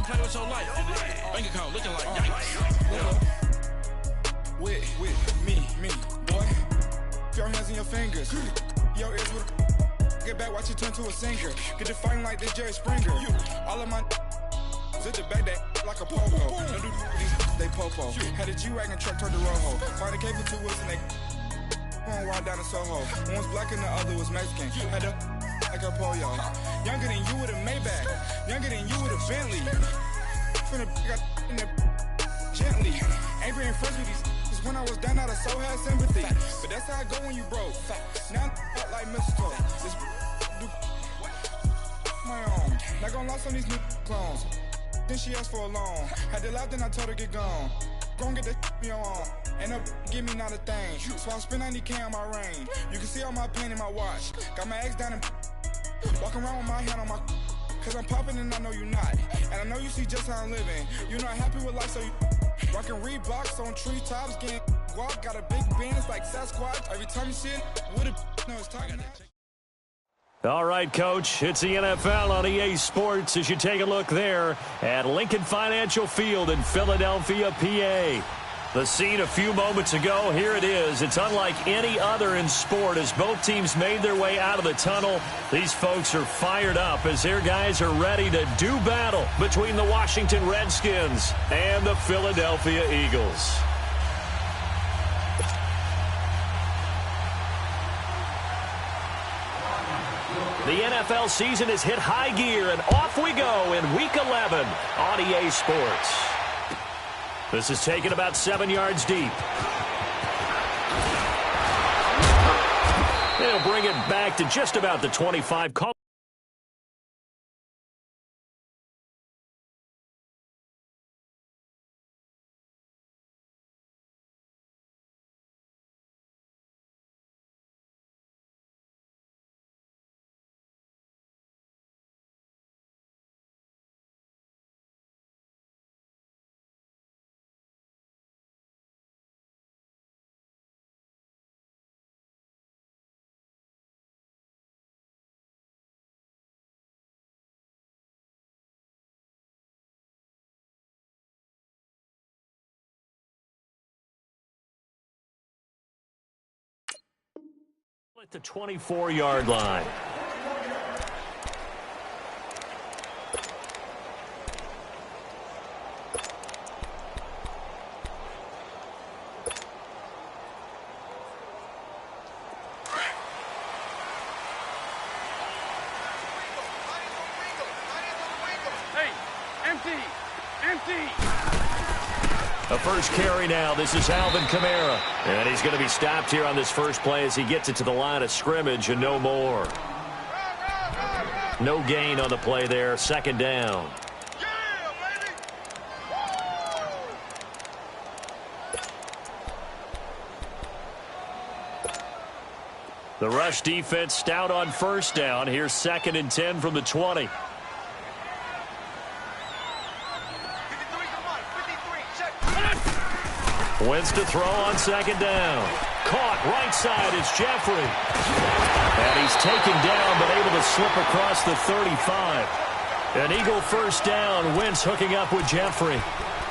play with your life. Bank account looking like yikes. With me, boy. Your hands and your fingers. Your ears with get back, watch it turn to a singer. Get it fighting like this Jerry Springer. All of my at the back that like a pogo. No do these they popo. Had a G-Wagon truck turned to Rojo. Find a cable 2 wheels and they going wild down in Soho. One was black and the other was Mexican. Had a like a pollo. Younger than you with a Maybach. Younger than you with a Bentley. Finna got in the gently. Ain't being friends with these. When I was down, I so had sympathy. But that's how it go when you broke. Now I'm like mistletoe. This do my own. Not gonna lost on these new clones. Then she asked for a loan. Had to laugh, then I told her get gone. Gon' get that me on. Ain't up, give me not a thing. So I spend 90K on my range. You can see all my pain in my watch. Got my ex down and walking around with my hand on my. Cause I'm popping and I know you not. And I know you see just how I'm living. You're not happy with life, so you rockin' Reeboks on treetops, getting guap. Got a big band, it's like Sasquatch. Every time you see it, with a no, it's talking. All right, Coach, it's the NFL on EA Sports as you take a look there at Lincoln Financial Field in Philadelphia, PA. The scene a few moments ago, here it is. It's unlike any other in sport as both teams made their way out of the tunnel. These folks are fired up as their guys are ready to do battle between the Washington Redskins and the Philadelphia Eagles. The NFL season has hit high gear, and off we go in Week 11 on EA Sports. This is taken about 7 yards deep. They'll bring it back to just about the 25. At the 24-yard line. Hey, empty. A first carry now. This is Alvin Kamara. And he's going to be stopped here on this first play as he gets it to the line of scrimmage and no more. No gain on the play there. Second down. The rush defense stout on first down. Here's 2nd and 10 from the 20. Wins to throw on 2nd down. Caught right side. It's Jeffrey. And he's taken down but able to slip across the 35. An Eagle first down. Wentz hooking up with Jeffrey.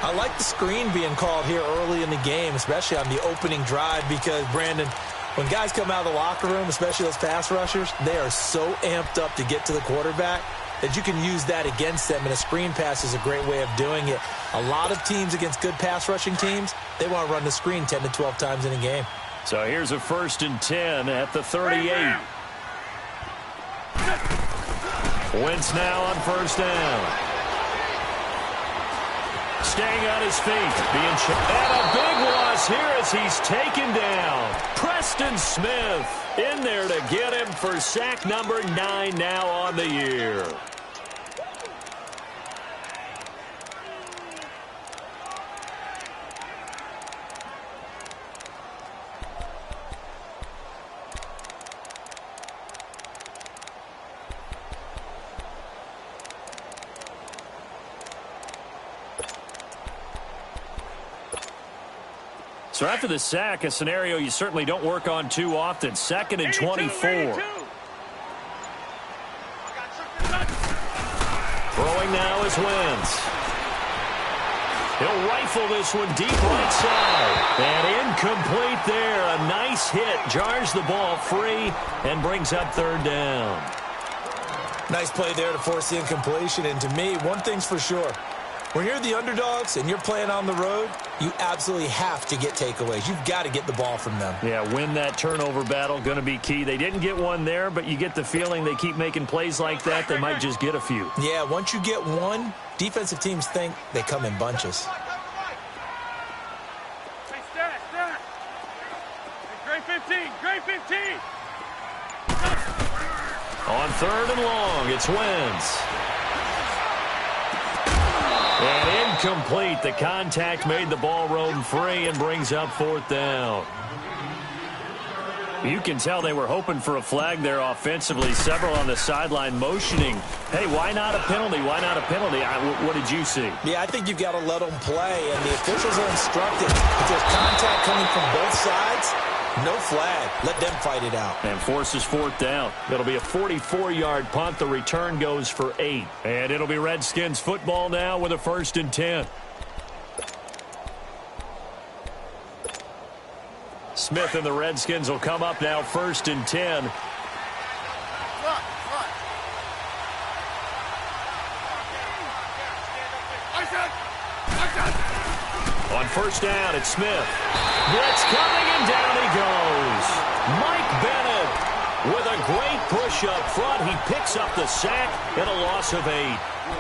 I like the screen being called here early in the game, especially on the opening drive, because, Brandon, when guys come out of the locker room, especially those pass rushers, they are so amped up to get to the quarterback that you can use that against them, and a screen pass is a great way of doing it. A lot of teams against good pass rushing teams, they want to run the screen 10 to 12 times in a game. So here's a 1st and 10 at the 38. Wentz now on first down. Staying on his feet. And a big loss here as he's taken down. Preston Smith in there to get him for sack number 9 now on the year. So after the sack, a scenario you certainly don't work on too often. 2nd and 24. Throwing now is Wentz. He'll rifle this one deep right side. And incomplete there. A nice hit. Jars the ball free and brings up third down. Nice play there to force the incompletion. And to me, one thing's for sure. When you're the underdogs and you're playing on the road, you absolutely have to get takeaways. You've got to get the ball from them. Yeah, win that turnover battle, going to be key. They didn't get one there, but you get the feeling they keep making plays like that, they might just get a few. Yeah, once you get one, defensive teams think they come in bunches. Hey, stat. Hey, grade 15, grade 15. On third and long, it's Wentz. And incomplete. The contact made the ball roam free and brings up fourth down. You can tell they were hoping for a flag there offensively. Several on the sideline motioning. Hey, why not a penalty? Why not a penalty? What did you see? Yeah, I think you've got to let them play, and the officials are instructed. If there's contact coming from both sides, no flag. Let them fight it out. And forces fourth down. It'll be a 44-yard punt. The return goes for 8. And it'll be Redskins football now with a 1st and 10. Smith and the Redskins will come up now 1st and 10. On first down, it's Smith. Blitz coming, and down he goes. Mike Bennett with a great push up front. He picks up the sack and a loss of 8.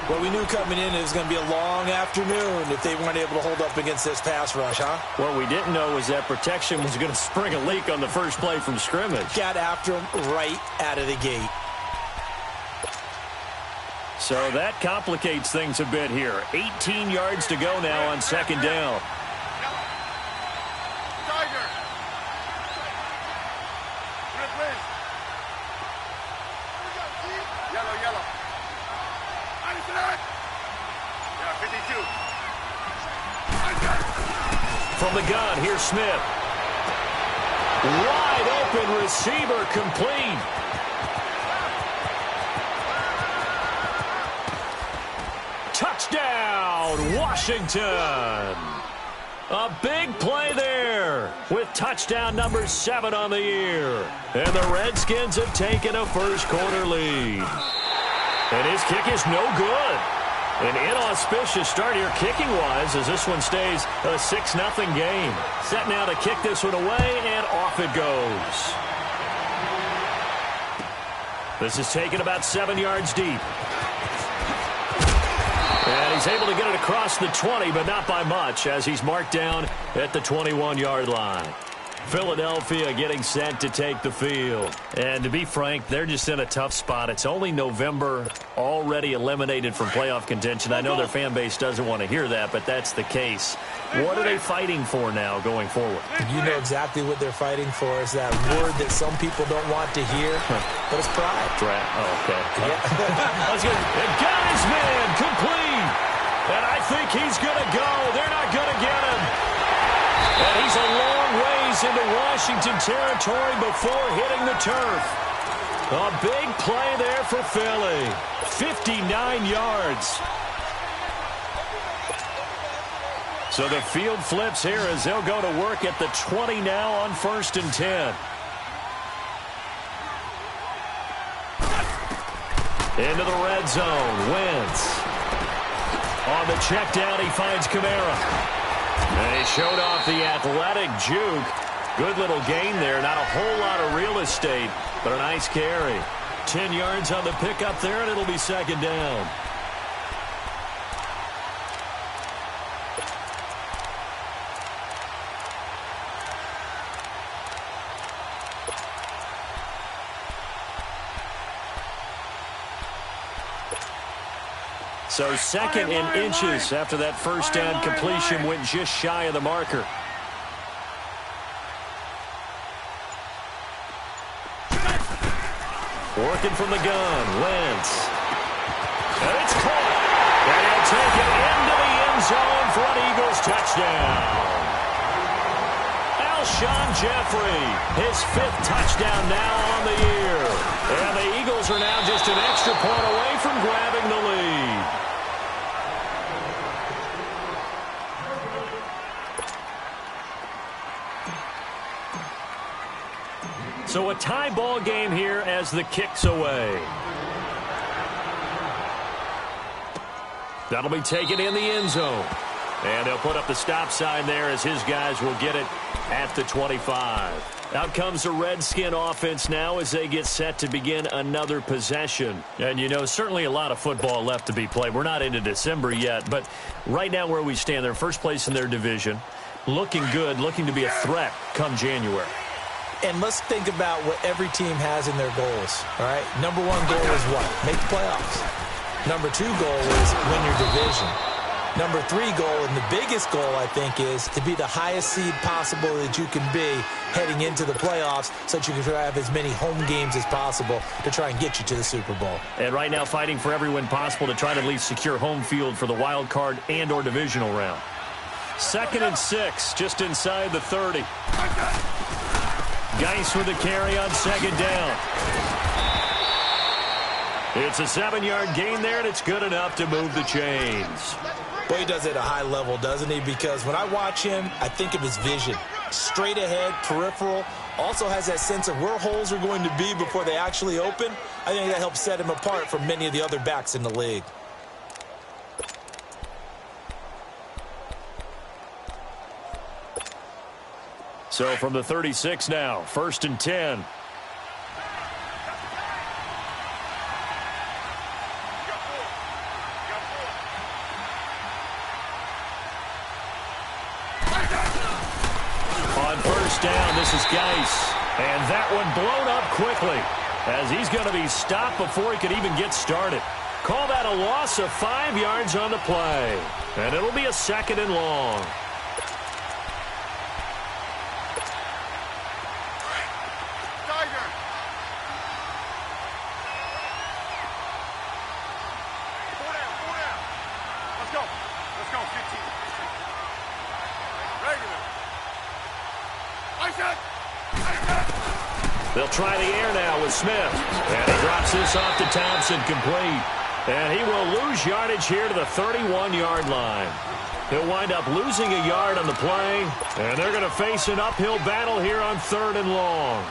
Well, we knew coming in it was going to be a long afternoon if they weren't able to hold up against this pass rush, huh? What we didn't know was that protection was going to spring a leak on the first play from scrimmage. Got after him right out of the gate. So that complicates things a bit here. 18 yards to go now on 2nd down. From the gun, here's Smith. Wide open receiver, complete. Touchdown, Washington. A big play there with touchdown number 7 on the year. And the Redskins have taken a first-quarter lead. And his kick is no good. An inauspicious start here kicking-wise as this one stays a 6-0 game. Set now to kick this one away, and off it goes. This is taken about 7 yards deep. And he's able to get it across the 20, but not by much, as he's marked down at the 21-yard line. Philadelphia getting set to take the field. And to be frank, they're just in a tough spot. It's only November, already eliminated from playoff contention. I know their fan base doesn't want to hear that, but that's the case. What are they fighting for now going forward? You know exactly what they're fighting for. Is that word that some people don't want to hear, but it's pride. Oh, okay. Yeah. That's good. And got his man complete. And I think he's going to go. They're not going to get him. And he's a long ways into Washington territory before hitting the turf. A big play there for Philly. 59 yards. So the field flips here as they'll go to work at the 20 now on 1st and 10. Into the red zone. Wentz. On the check down, he finds Kamara. And he showed off the athletic juke. Good little gain there. Not a whole lot of real estate, but a nice carry. 10 yards on the pickup there, and it'll be 2nd down. So 2nd and inches after that first down completion went just shy of the marker. Working from the gun, Wentz. And it's caught. And he'll take it into the end zone for an Eagles touchdown. Alshon Jeffrey, his 5th touchdown now on the year. And the Eagles are now just an extra point away from grabbing the lead. So a tie ball game here as the kick's away. That'll be taken in the end zone. And they'll put up the stop sign there as his guys will get it at the 25. Out comes the Redskin offense now as they get set to begin another possession. And, you know, certainly a lot of football left to be played. We're not into December yet, but right now where we stand, they're first place in their division. Looking good, looking to be a threat come January. And let's think about what every team has in their goals, all right? Number one goal is what? Make the playoffs. Number two goal is win your division. Number three goal, and the biggest goal, I think, is to be the highest seed possible that you can be heading into the playoffs so that you can have as many home games as possible to try and get you to the Super Bowl. And right now fighting for every win possible to try to at least secure home field for the wild card and or divisional round. 2nd and 6, just inside the 30. Geis with the carry on 2nd down. It's a 7-yard gain there, and it's good enough to move the chains. Well, he does it at a high level, doesn't he? Because when I watch him, I think of his vision. Straight ahead, peripheral. Also has that sense of where holes are going to be before they actually open. I think that helps set him apart from many of the other backs in the league. So from the 36 now, 1st and 10. On 1st down, this is Geis. And that one blown up quickly as he's going to be stopped before he could even get started. Call that a loss of 5 yards on the play. And it'll be a 2nd and long. They'll try the air now with Smith. And he drops this off to Thompson, complete. And he will lose yardage here to the 31-yard line. He'll wind up losing a yard on the play. And they're going to face an uphill battle here on 3rd and long.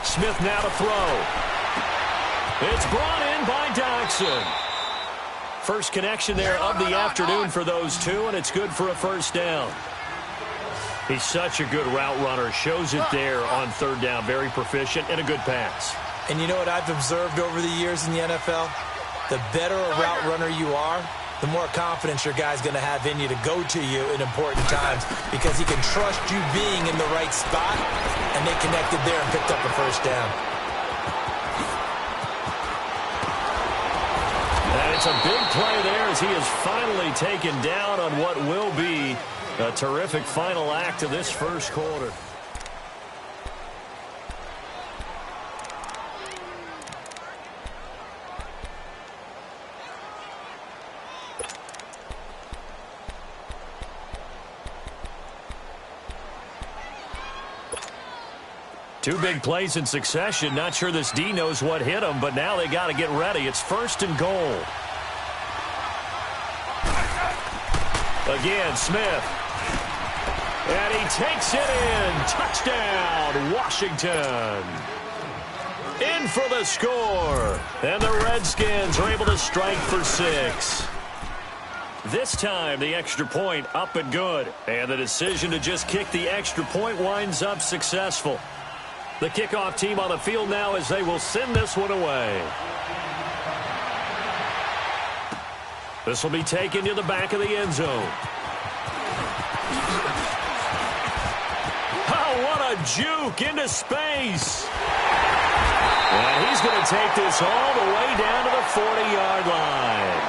Smith now to throw. It's brought in by Doxson. First connection there of the afternoon for those two, and it's good for a 1st down. He's such a good route runner. Shows it there on 3rd down. Very proficient and a good pass. And you know what I've observed over the years in the NFL? The better a route runner you are, the more confidence your guy's going to have in you to go to you in important times because he can trust you being in the right spot, and they connected there and picked up a 1st down. And it's a big play there as he is finally taken down on what will be a terrific final act of this 1st quarter. Two big plays in succession. Not sure this D knows what hit him, but now they got to get ready. It's 1st and goal. Again, Smith. And he takes it in. Touchdown, Washington. In for the score. And the Redskins are able to strike for 6. This time, the extra point up and good. And the decision to just kick the extra point winds up successful. The kickoff team on the field now as they will send this one away. This will be taken to the back of the end zone. Oh, what a juke into space. And he's going to take this all the way down to the 40-yard line.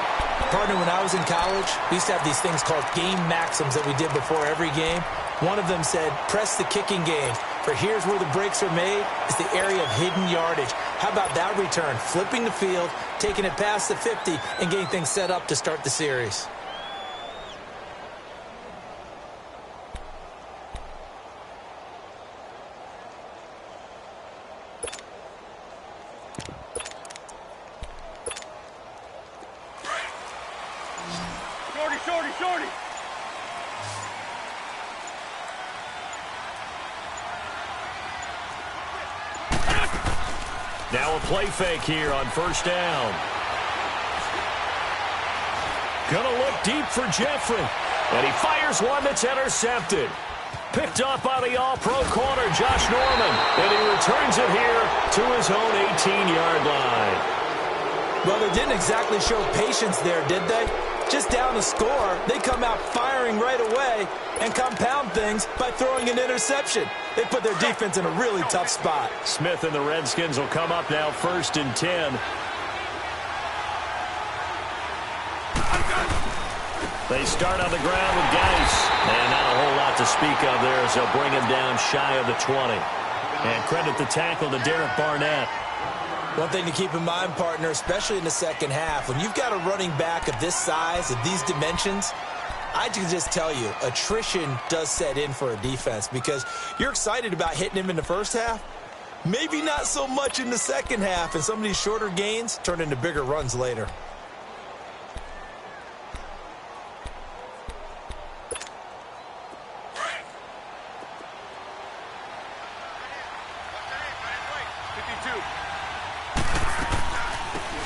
Partner, when I was in college, we used to have these things called game maxims that we did before every game. One of them said, press the kicking game. For here's where the breaks are made. It's the area of hidden yardage. How about that return? Flipping the field, taking it past the 50, and getting things set up to start the series. Shorty! Now a play fake here on first down. Gonna look deep for Jeffrey. And he fires one that's intercepted. Picked off by the all-pro corner, Josh Norman. And he returns it here to his own 18-yard line. Well, they didn't exactly show patience there, did they? Just down a score, they come out firing right away and compound things by throwing an interception. They put their defense in a really tough spot. Smith and the Redskins will come up now 1st and 10. They start on the ground with Geis. And not a whole lot to speak of there as they'll bring him down shy of the 20. And credit the tackle to Derek Barnett. One thing to keep in mind, partner, especially in the second half, when you've got a running back of this size, of these dimensions, I can just tell you, attrition does set in for a defense because you're excited about hitting him in the first half. Maybe not so much in the second half, and some of these shorter gains turn into bigger runs later.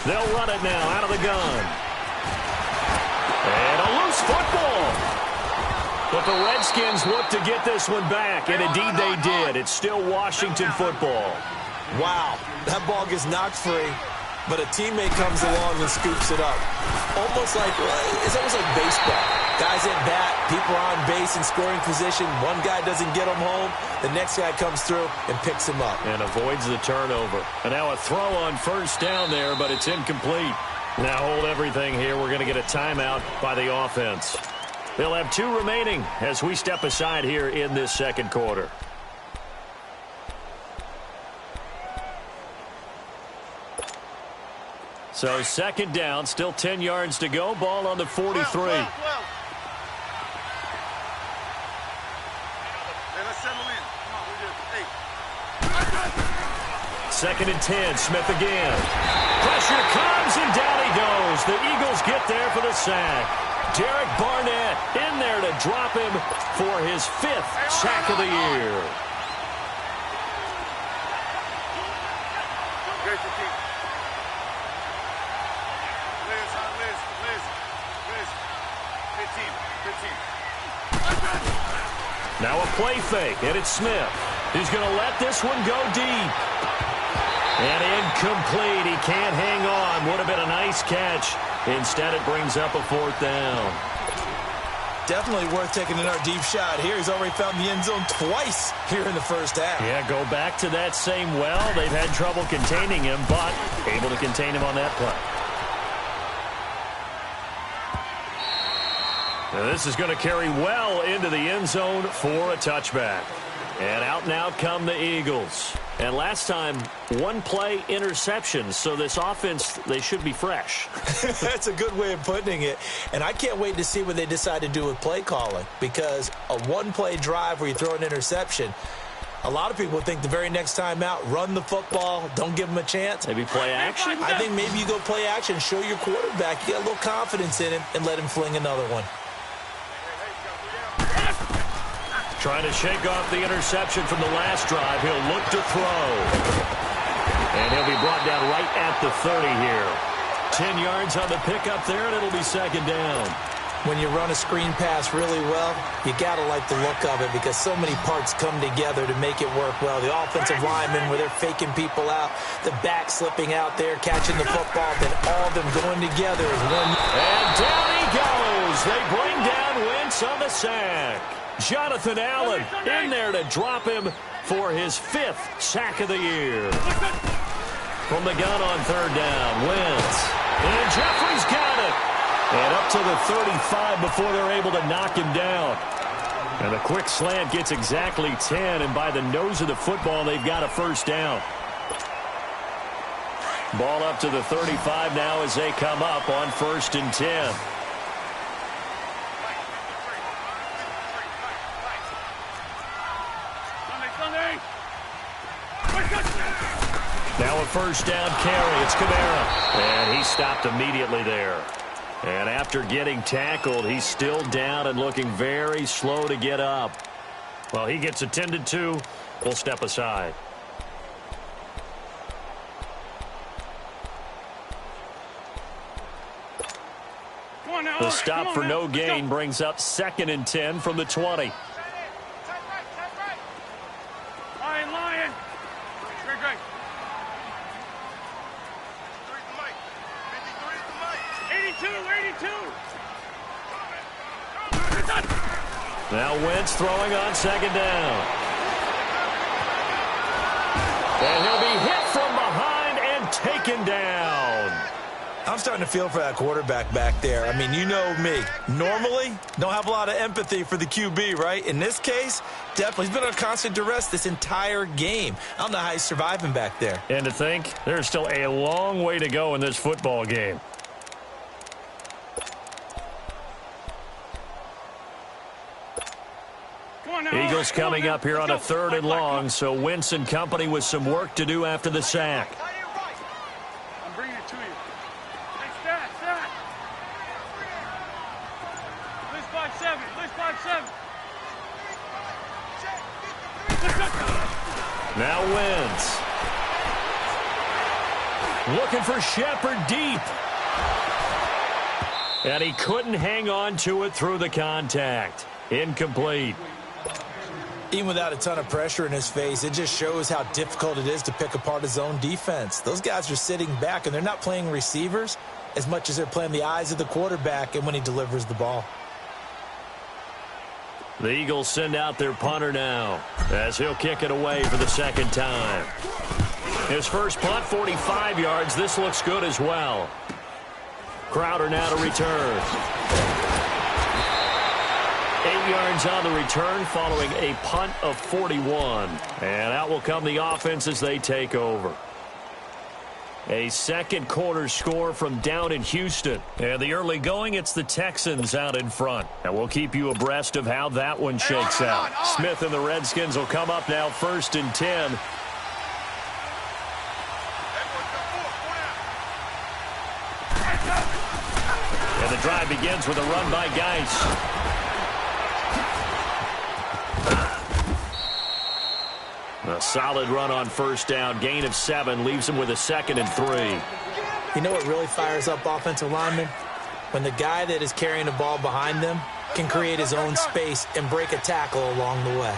They'll run it now out of the gun. And a loose football. But the Redskins look to get this one back, and indeed they did. It's still Washington football. Wow, that ball gets knocked free, but a teammate comes along and scoops it up. It's almost like baseball. Guys at bat, people are on base in scoring position. One guy doesn't get him home. The next guy comes through and picks him up. And avoids the turnover. And now a throw on first down there, but it's incomplete. Now hold everything here. We're going to get a timeout by the offense. They'll have 2 remaining as we step aside here in this second quarter. So second down, still 10 yards to go. Ball on the 43. Second and 10, Smith again. Pressure comes, and down he goes. The Eagles get there for the sack. Derek Barnett in there to drop him for his 5th sack of the year. Now a play fake, and it's Smith. He's going to let this one go deep. And incomplete. He can't hang on. Would have been a nice catch. Instead, it brings up a 4th down. Definitely worth taking another deep shot here. He's already found the end zone twice here in the first half. Yeah, go back to that same well. They've had trouble containing him, but able to contain him on that play. Now this is going to carry well into the end zone for a touchback. And out now come the Eagles. And last time, 1 play interception. So this offense, they should be fresh. That's a good way of putting it. And I can't wait to see what they decide to do with play calling. Because a 1-play drive where you throw an interception, a lot of people think the very next time out, run the football, don't give them a chance. Maybe play action? I think maybe you go play action, show your quarterback you got a little confidence in him, and let him fling another one. Trying to shake off the interception from the last drive. He'll look to throw. And he'll be brought down right at the 30 here. 10 yards on the pickup there, and it'll be second down. When you run a screen pass really well, you got to like the look of it because so many parts come together to make it work well. The offensive linemen where they're faking people out, the back slipping out there, catching the football, then all of them going together as one. And down he goes. They bring down Wentz on the sack. Jonathan Allen in there to drop him for his 5th sack of the year. From the gun on third down, Wentz. And Jeffrey's got it. And up to the 35 before they're able to knock him down. And a quick slant gets exactly 10, and by the nose of the football, they've got a first down. Ball up to the 35 now as they come up on 1st and 10. Now a first down carry. It's Kamara. And he stopped immediately there. And after getting tackled, he's still down and looking very slow to get up. Well, he gets attended to. We'll step aside. The stop for no gain brings up 2nd and 10 from the 20. Lion. Great. 82. Now Wentz throwing on 2nd down. And he'll be hit from behind and taken down. I'm starting to feel for that quarterback back there. I mean, you know me. Normally, don't have a lot of empathy for the QB, right? In this case, definitely. He's been under constant duress this entire game. I don't know how he's surviving back there. And to think, there's still a long way to go in this football game. Eagles coming up here on a 3rd and long, so Wentz and company with some work to do after the sack. I'm bringing it to you. Hey, stat. List 5-7. Now Wentz. Looking for Shepard deep. And he couldn't hang on to it through the contact. Incomplete. Even without a ton of pressure in his face, it just shows how difficult it is to pick apart his own defense. Those guys are sitting back, and they're not playing receivers as much as they're playing the eyes of the quarterback and when he delivers the ball. The Eagles send out their punter now as he'll kick it away for the 2nd time. His first punt, 45 yards. This looks good as well. Crowder now to return. 8 yards on the return following a punt of 41. And out will come the offense as they take over. A 2nd quarter score from down in Houston. And the early going, it's the Texans out in front. And we'll keep you abreast of how that one shakes out. Smith and the Redskins will come up now 1st and 10. And the drive begins with a run by Geis. A solid run on 1st down. Gain of 7 leaves him with a 2nd and 3. You know what really fires up offensive linemen? When the guy that is carrying the ball behind them can create his own space and break a tackle along the way.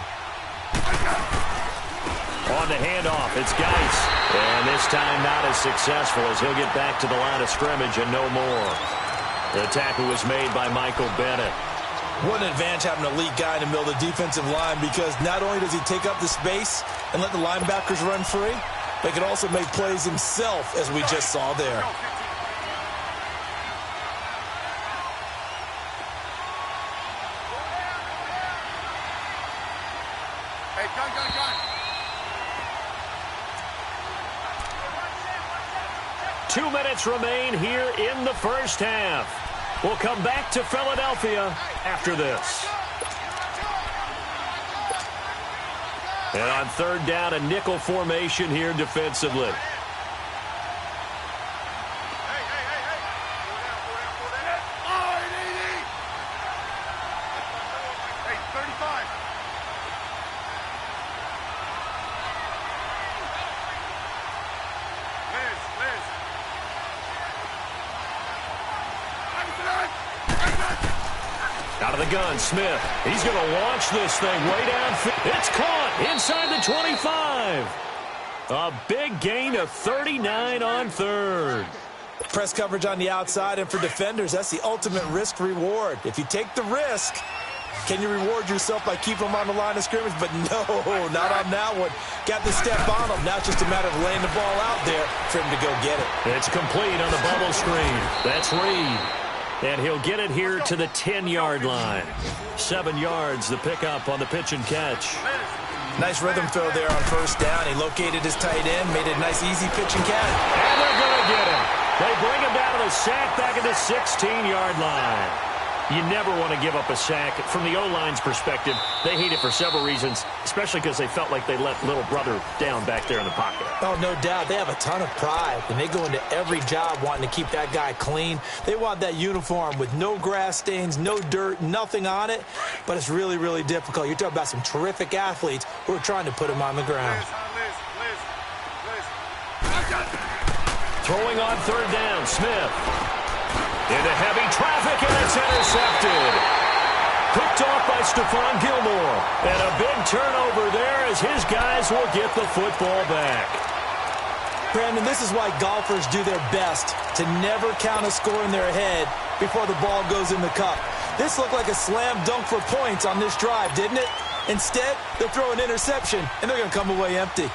On the handoff, it's Geis. And this time not as successful as he'll get back to the line of scrimmage and no more. The tackle was made by Michael Bennett. What an advantage having an elite guy in the middle of the defensive line, because not only does he take up the space and let the linebackers run free, but he can also make plays himself, as we just saw there. Hey, gun. 2 minutes remain here in the 1st half. We'll come back to Philadelphia after this. And on 3rd down, a nickel formation here defensively. Hey, 35. Liz. Out of the gun, Smith. He's going to launch this thing way downfield. It's caught inside the 25. A big gain of 39 on 3rd. Press coverage on the outside, and for defenders, that's the ultimate risk reward. If you take the risk, Can you reward yourself by keeping him on the line of scrimmage? But no, not on that one. Got the step on him. Now it's just a matter of laying the ball out there for him to go get it. It's complete on the bubble screen. That's Reed. And he'll get it here to the 10-yard line. 7 yards, the pickup on the pitch and catch. Nice rhythm throw there on first down. He located his tight end, made it a nice, easy pitch and catch. And they're going to get him. They bring him down to the sack back at the 16-yard line. You never want to give up a sack. From the O-line's perspective, they hate it for several reasons, especially because they felt like they let little brother down back there in the pocket. Oh, no doubt. They have a ton of pride, and they go into every job wanting to keep that guy clean. They want that uniform with no grass stains, no dirt, nothing on it, but it's really, really difficult. You're talking about some terrific athletes who are trying to put him on the ground. Throwing on third down, Smith. Into heavy traffic, and it's intercepted. Picked off by Stephon Gilmore. And a big turnover there as his guys will get the football back. Brandon, this is why golfers do their best to never count a score in their head before the ball goes in the cup. This looked like a slam dunk for points on this drive, didn't it? Instead, they'll throw an interception, and they're going to come away empty.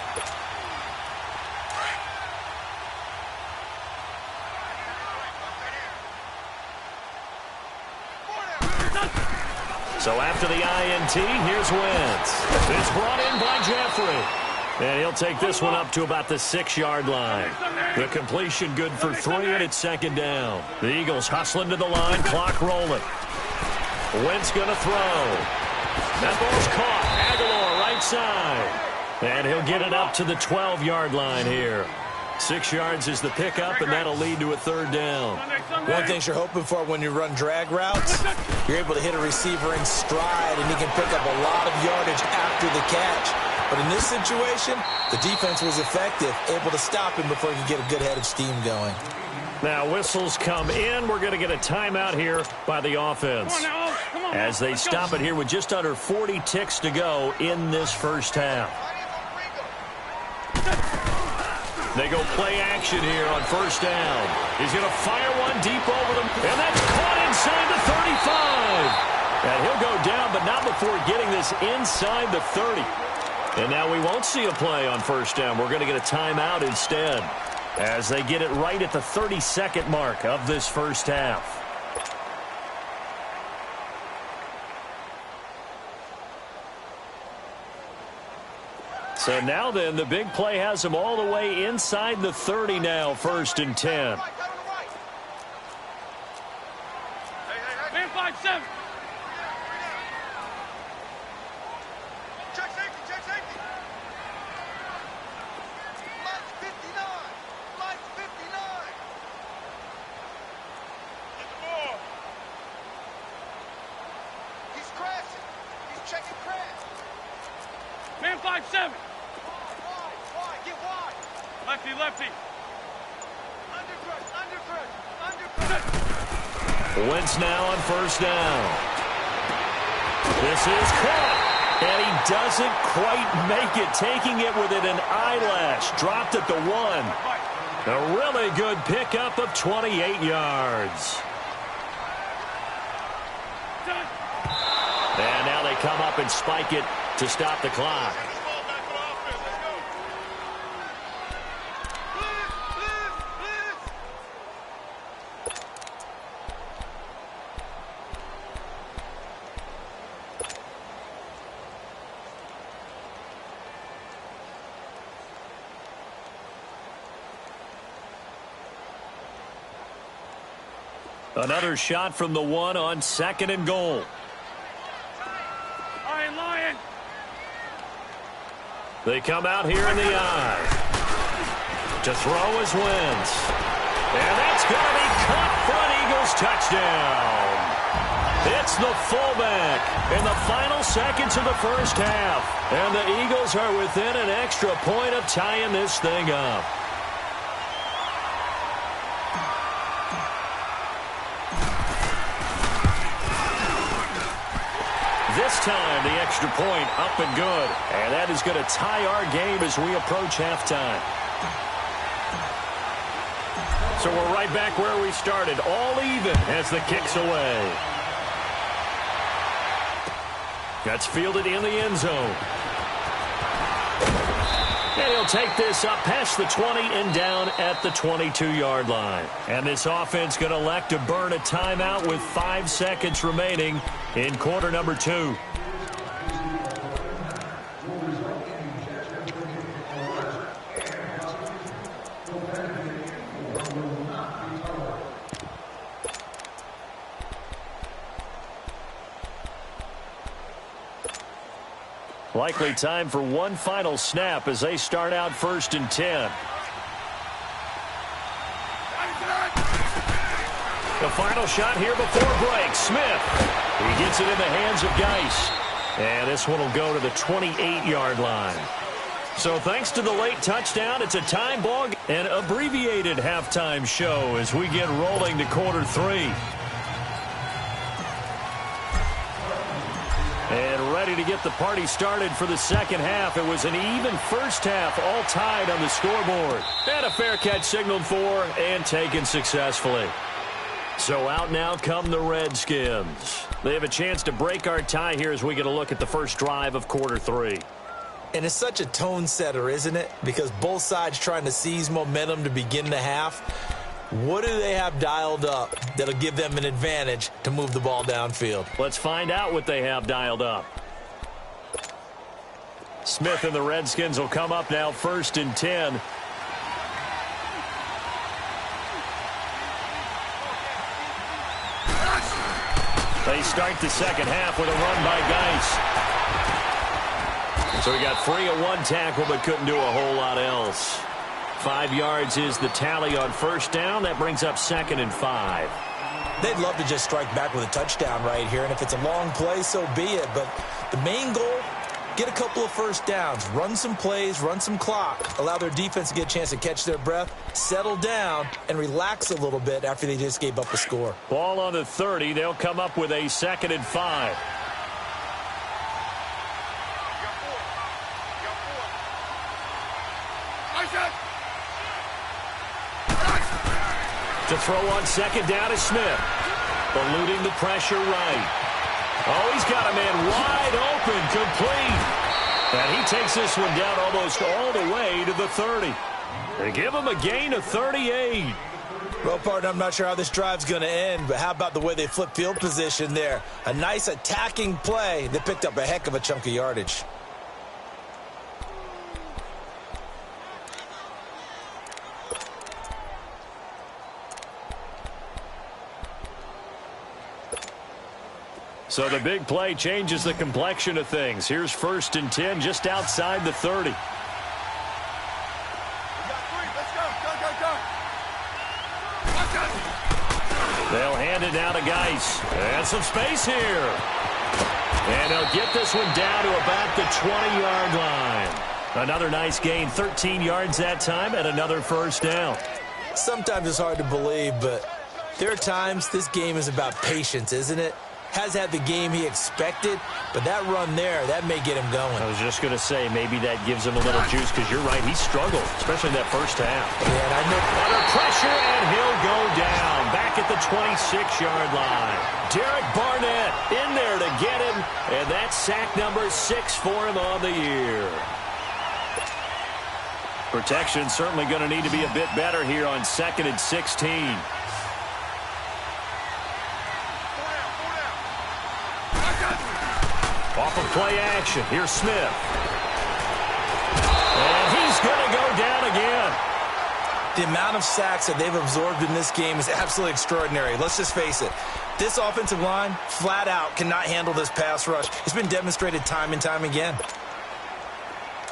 So after the INT, here's Wentz. It's brought in by Jeffrey. And he'll take this one up to about the 6-yard line. The completion good for 3, and it's second down. The Eagles hustling to the line, clock rolling. Wentz going to throw. That ball's caught. Aguilar right side. And he'll get it up to the 12-yard line here. 6 yards is the pickup, and that'll lead to a third down. One thing you're hoping for when you run drag routes, you're able to hit a receiver in stride, and he can pick up a lot of yardage after the catch. But in this situation, the defense was effective, able to stop him before he could get a good head of steam going. Now whistles come in. We're going to get a timeout here by the offense. As they stop it here with just under 40 ticks to go in this first half. They go play action here on first down. He's going to fire one deep over them. And that's caught inside the 35. And he'll go down, but not before getting this inside the 30. And now we won't see a play on first down. We're going to get a timeout instead as they get it right at the 30-second mark of this first half. So now then, the big play has him all the way inside the 30 now, 1st and 10. Man 5-7. Check safety, check safety. Mike's 59. Mike's 59. Get the ball. He's crashing. He's checking crash. Man 5-7. Wide, get wide. Lefty, lefty. Undercrush. Wentz now on first down. This is caught. And he doesn't quite make it, taking it within an eyelash. Dropped at the 1. A really good pickup of 28 yards. And now they come up and spike it to stop the clock. Another shot from the 1 on 2nd and goal. Lion. They come out here in the eye. To throw is Wentz. And that's going to be caught for an Eagles touchdown. It's the fullback in the final seconds of the first half. And the Eagles are within an extra point of tying this thing up. This time, the extra point up and good. And that is going to tie our game as we approach halftime. So we're right back where we started, all even as the kick's away. That's fielded in the end zone. And he'll take this up past the 20 and down at the 22-yard line. And this offense going to elect to burn a timeout with 5 seconds remaining in quarter number 2. Likely time for one final snap as they start out 1st and 10. The final shot here before break. Smith. He gets it in the hands of Geis. And this one will go to the 28-yard line. So thanks to the late touchdown, it's a time ball, an abbreviated halftime show as we get rolling to quarter 3. And ready to get the party started for the second half. It was an even first half, all tied on the scoreboard. And a fair catch signaled for and taken successfully. So out now come the Redskins. They have a chance to break our tie here as we get a look at the first drive of quarter 3. And it's such a tone setter, isn't it? Because both sides trying to seize momentum to begin the half. What do they have dialed up that'll give them an advantage to move the ball downfield? Let's find out what they have dialed up. Smith and the Redskins will come up now 1st and 10. They start the second half with a run by Geis. So he got free of one tackle but couldn't do a whole lot else. 5 yards is the tally on first down. That brings up 2nd and 5. They'd love to just strike back with a touchdown right here, and if it's a long play, so be it. But the main goal, get a couple of first downs, run some plays, run some clock, allow their defense to get a chance to catch their breath, settle down, and relax a little bit after they just gave up a score. Ball on the 30. They'll come up with a 2nd and 5. To throw on 2nd down is Smith. Eluding the pressure right. Oh, he's got a man wide open, complete. And he takes this one down almost all the way to the 30. They give him a gain of 38. Well, partner, I'm not sure how this drive's going to end, but how about the way they flip field position there? A nice attacking play that picked up a heck of a chunk of yardage. So the big play changes the complexion of things. Here's 1st and 10 just outside the 30. They'll hand it down to Geis. And some space here. And they'll get this one down to about the 20-yard line. Another nice gain, 13 yards that time, and another first down. Sometimes it's hard to believe, but there are times this game is about patience, isn't it? Has had the game he expected, but that run there, that may get him going. I was just going to say, maybe that gives him a little juice, because you're right, he struggled, especially in that first half. Yeah, and I know under pressure, and he'll go down, back at the 26-yard line. Derek Barnett in there to get him, and that's sack number 6 for him on the year. Protection certainly going to need to be a bit better here on 2nd and 16. Off of play action. Here's Smith. And he's going to go down again. The amount of sacks that they've absorbed in this game is absolutely extraordinary. Let's just face it. This offensive line, flat out, cannot handle this pass rush. It's been demonstrated time and time again.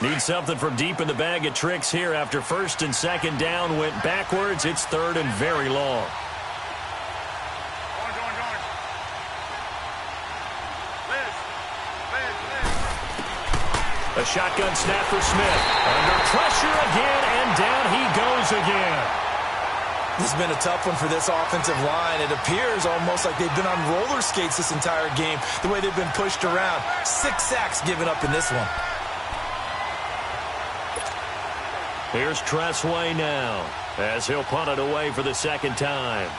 Need something from deep in the bag of tricks here after 1st and 2nd down went backwards. It's 3rd and very long. A shotgun snap for Smith. Under pressure again, and down he goes again. This has been a tough one for this offensive line. It appears almost like they've been on roller skates this entire game, the way they've been pushed around. 6 sacks given up in this one. Here's Tressway now, as he'll punt it away for the 2nd time.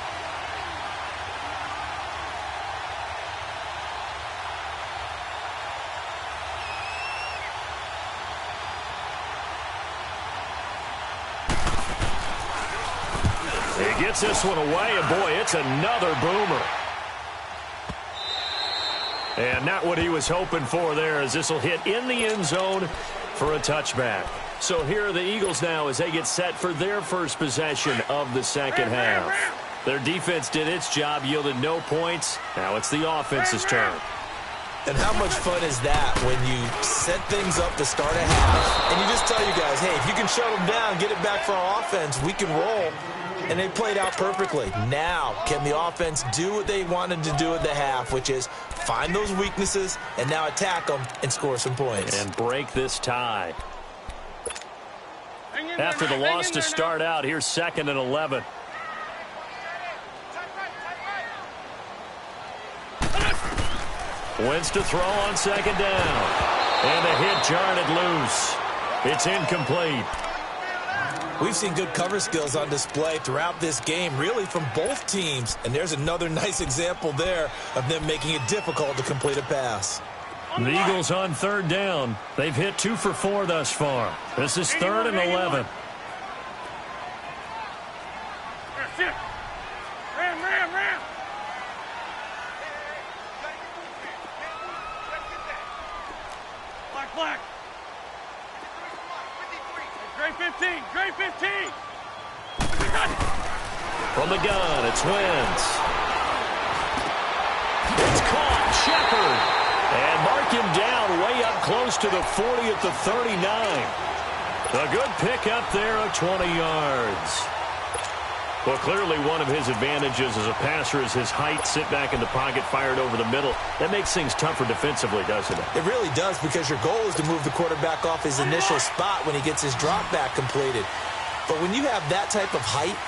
Gets this one away, and boy, it's another boomer. And not what he was hoping for there, as this will hit in the end zone for a touchback. So here are the Eagles now as they get set for their first possession of the second half. Their defense did its job, yielded no points. Now it's the offense's turn. And how much fun is that when you set things up to start a half, and you just tell you guys, hey, if you can shut them down, get it back for our offense, we can roll. And they played out perfectly. Now, can the offense do what they wanted to do at the half, which is find those weaknesses and now attack them and score some points. And break this tie. After the loss to start out, here's 2nd and 11. Wentz to throw on 2nd down. And the hit jarred it loose. It's incomplete. We've seen good cover skills on display throughout this game, really from both teams. And there's another nice example there of them making it difficult to complete a pass. The Eagles on 3rd down. They've hit 2 for 4 thus far. This is 3rd and 11. Ram. Black. Gray 15. From the gun, it's Wentz. It's caught. Shepard. And mark him down way up close to the 40 at the 39. A good pickup there of 20 yards. Well, clearly one of his advantages as a passer is his height. Sit back in the pocket, fired over the middle. That makes things tougher defensively, doesn't it? It really does, because your goal is to move the quarterback off his initial spot when he gets his drop back completed. But when you have that type of height,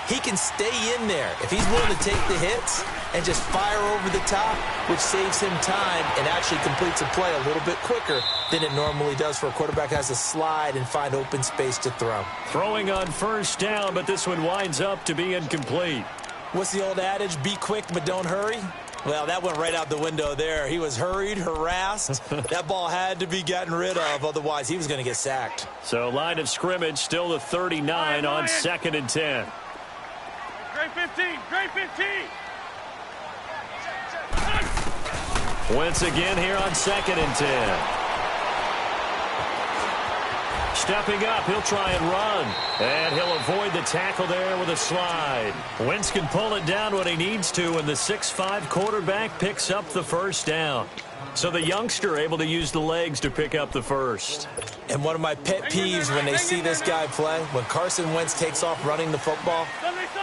he can stay in there if he's willing to take the hits and just fire over the top, which saves him time and actually completes a play a little bit quicker than it normally does for a quarterback has to slide and find open space to throw. Throwing on 1st down, but this one winds up to be incomplete. What's the old adage? Be quick, but don't hurry. Well, that went right out the window there. He was hurried, harassed. That ball had to be gotten rid of, otherwise he was going to get sacked. So line of scrimmage, still the 39 on 2nd and 10. Gray 15. Wentz again here on 2nd and 10. Stepping up, he'll try and run. And he'll avoid the tackle there with a slide. Wentz can pull it down when he needs to, and the 6'5" quarterback picks up the 1st down. So the youngster able to use the legs to pick up the 1st. And one of my pet peeves when they see this guy play, when Carson Wentz takes off running the football,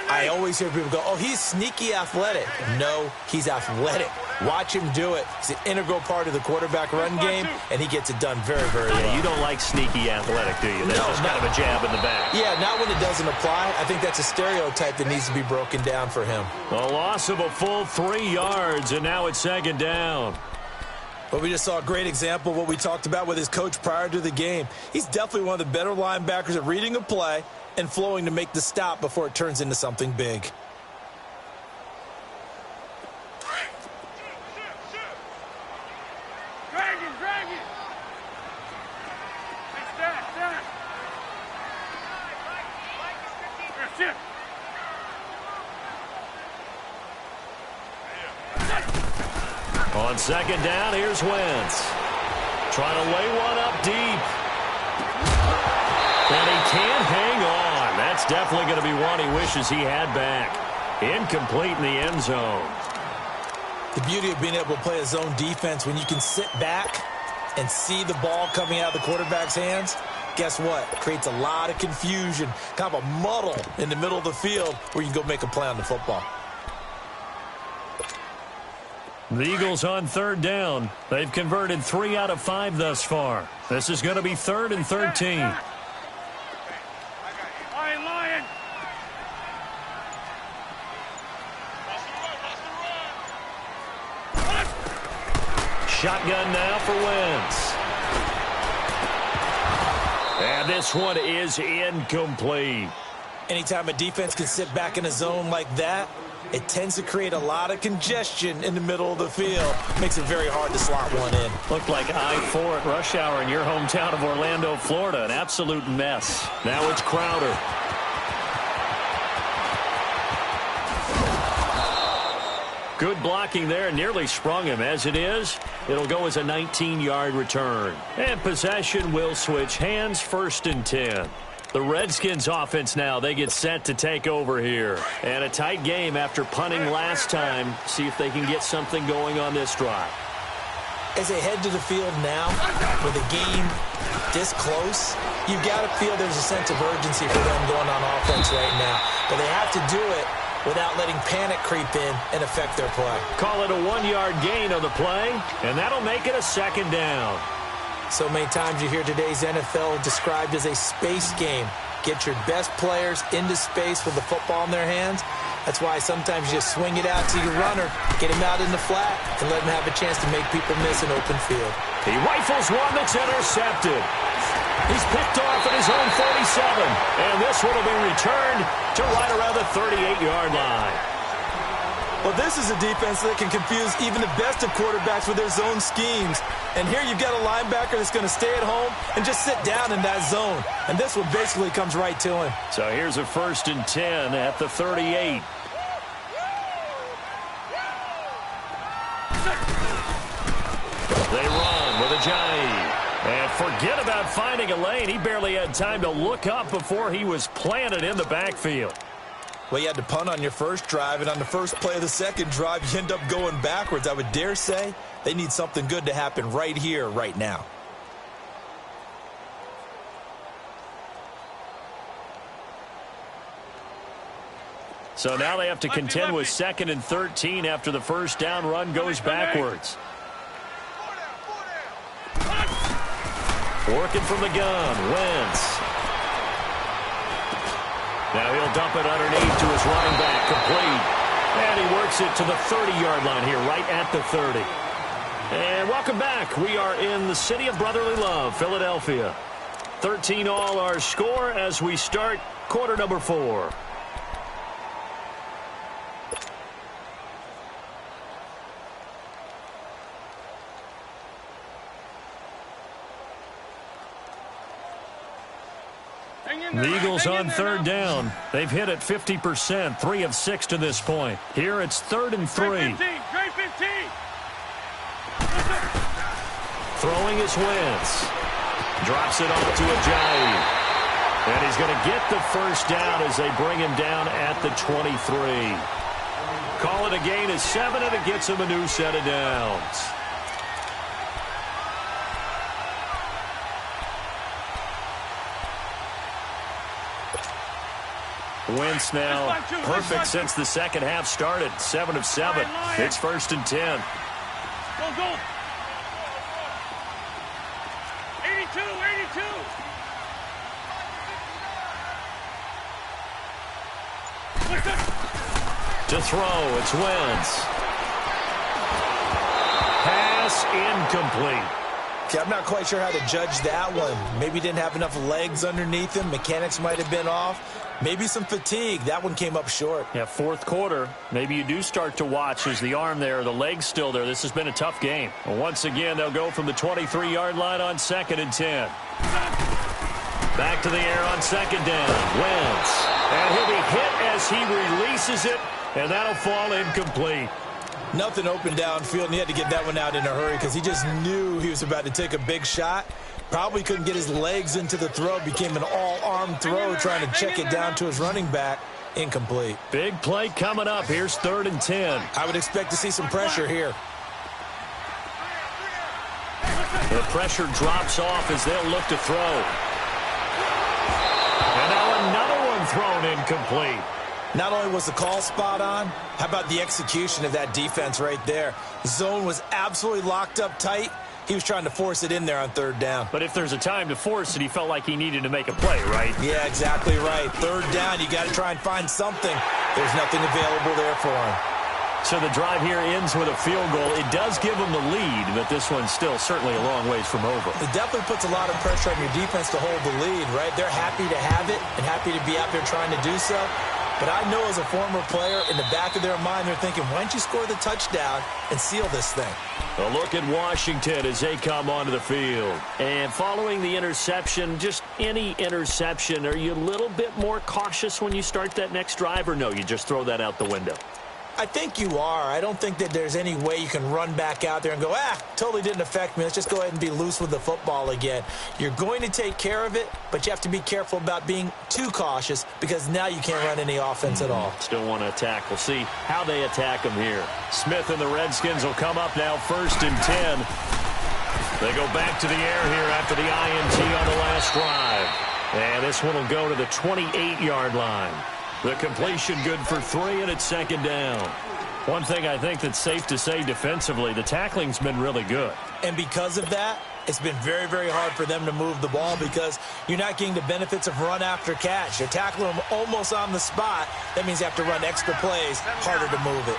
I always hear people go, oh, he's sneaky athletic. No, he's athletic. Watch him do it. It's an integral part of the quarterback run game, and he gets it done very, very well. Yeah, you don't like sneaky athletic, do you? That's just kind of a jab in the back. Yeah, not when it doesn't apply. I think that's a stereotype that needs to be broken down for him. A loss of a full 3 yards, and now it's 2nd down. But we just saw a great example of what we talked about with his coach prior to the game. He's definitely one of the better linebackers at reading a play and flowing to make the stop before it turns into something big. Drag it. Stack. Shift. On 2nd down, here's Wentz. Trying to lay one up deep. And he can't hang on. That's definitely going to be one he wishes he had back. Incomplete in the end zone. The beauty of being able to play a zone defense, when you can sit back and see the ball coming out of the quarterback's hands, guess what? It creates a lot of confusion, kind of a muddle in the middle of the field where you can go make a play on the football. The Eagles on 3rd down. They've converted 3 out of 5 thus far. This is going to be 3rd and 13. Lion. Shotgun now for Wentz. And this one is incomplete. Anytime a defense can sit back in a zone like that, it tends to create a lot of congestion in the middle of the field. Makes it very hard to slot one in. Looked like I-4 at rush hour in your hometown of Orlando, Florida. An absolute mess. Now it's Crowder. Good blocking there, nearly sprung him. As it is, it'll go as a 19-yard return. And possession will switch hands, 1st and 10. The Redskins offense now, they get set to take over here. And a tight game after punting last time. See if they can get something going on this drive. As they head to the field now, with the game this close, you've got to feel there's a sense of urgency for them going on offense right now. But they have to do it without letting panic creep in and affect their play. Call it a 1-yard gain on the play, and that'll make it a 2nd down. So many times you hear today's NFL described as a space game. Get your best players into space with the football in their hands. That's why sometimes you just swing it out to your runner, get him out in the flat, and let him have a chance to make people miss an open field. He rifles one that's intercepted. He's picked off at his own 47, and this one will be returned to right around the 38-yard line. Well, this is a defense that can confuse even the best of quarterbacks with their zone schemes. And here you've got a linebacker that's going to stay at home and just sit down in that zone. And this one basically comes right to him. So here's a 1st and 10 at the 38. They run with Ajayi. And forget about finding a lane. He barely had time to look up before he was planted in the backfield. Well, you had to punt on your first drive, and on the first play of the second drive, you end up going backwards. I would dare say they need something good to happen right here, right now. So now they have to contend with 2nd and 13 after the first down run goes backwards. Working from the gun, Wentz. Now he'll dump it underneath to his running back, complete. And he works it to the 30-yard line here, right at the 30. And welcome back. We are in the city of brotherly love, Philadelphia. 13 all our score as we start quarter number 4. The Eagles on 3rd down. They've hit it 50%, 3 of 6 to this point. Here it's 3rd and 3. Great 15. Throwing is Wentz. Drops it off to Ajayi. And he's going to get the first down as they bring him down at the 23. Call it a gain of 7, and it gets him a new set of downs. Wentz now perfect since the second half started. 7 of 7. It's 1st and 10. Go. 82. To throw, it's Wentz. Pass incomplete. Okay, I'm not quite sure how to judge that one. Maybe he didn't have enough legs underneath him. Mechanics might have been off. Maybe some fatigue. That one came up short. Yeah, 4th quarter. Maybe you do start to watch as the arm there, the leg's still there. This has been a tough game. Well, once again, they'll go from the 23-yard line on 2nd and 10. Back to the air on 2nd down. Wentz. And he'll be hit as he releases it, and that'll fall incomplete. Nothing open downfield, and he had to get that one out in a hurry because he just knew he was about to take a big shot. Probably couldn't get his legs into the throw. Became an all-arm throw trying to check it down to his running back. Incomplete. Big play coming up. Here's 3rd and 10. I would expect to see some pressure here. The pressure drops off as they'll look to throw. And now another one thrown incomplete. Not only was the call spot on, how about the execution of that defense right there? The zone was absolutely locked up tight. He was trying to force it in there on 3rd down. But if there's a time to force it, he felt like he needed to make a play, right? Yeah, exactly right. 3rd down, you got to try and find something. There's nothing available there for him. So the drive here ends with a field goal. It does give them the lead, but this one's still certainly a long ways from over. It definitely puts a lot of pressure on your defense to hold the lead, right? They're happy to have it and happy to be out there trying to do so. But I know as a former player, in the back of their mind, they're thinking, why don't you score the touchdown and seal this thing? A look at Washington as they come onto the field. And following the interception, just any interception, are you a little bit more cautious when you start that next drive, or no, you just throw that out the window? I think you are. I don't think that there's any way you can run back out there and go, totally didn't affect me. Let's just go ahead and be loose with the football again. You're going to take care of it, but you have to be careful about being too cautious because now you can't run any offense at all. Still want to attack. We'll see how they attack him here. Smith and the Redskins will come up now 1st and 10. They go back to the air here after the INT on the last drive. And this one will go to the 28-yard line. The completion good for 3, and it's 2nd down. One thing I think that's safe to say defensively, the tackling's been really good. And because of that, it's been very, very hard for them to move the ball because you're not getting the benefits of run after catch. You're tackling them almost on the spot. That means you have to run extra plays, harder to move it.